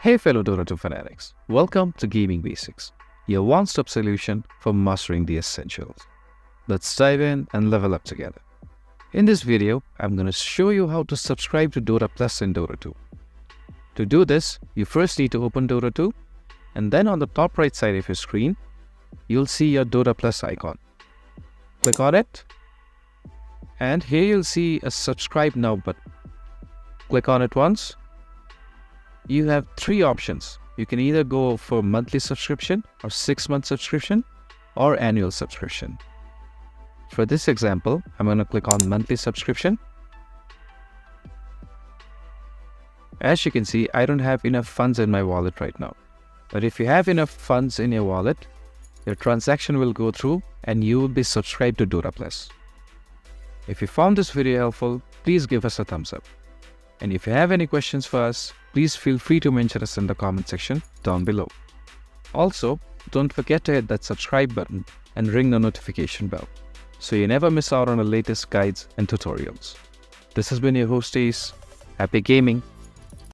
Hey fellow Dota 2 fanatics, welcome to Gaming Basics, your one-stop solution for mastering the essentials. Let's dive in and level up together. In this video, I'm going to show you how to subscribe to Dota Plus in Dota 2. To do this, you first need to open Dota 2, and then on the top right side of your screen, you'll see your Dota Plus icon. Click on it, and here you'll see a Subscribe Now button. Click on it once. You have three options. You can either go for monthly subscription or 6-month subscription or annual subscription. For this example, I'm going to click on monthly subscription. As you can see, I don't have enough funds in my wallet right now. But if you have enough funds in your wallet, your transaction will go through and you will be subscribed to Dota Plus. If you found this video helpful, please give us a thumbs up. And if you have any questions for us, please feel free to mention us in the comment section down below. Also, don't forget to hit that subscribe button and ring the notification bell so you never miss out on the latest guides and tutorials. This has been your host Ace. Happy gaming!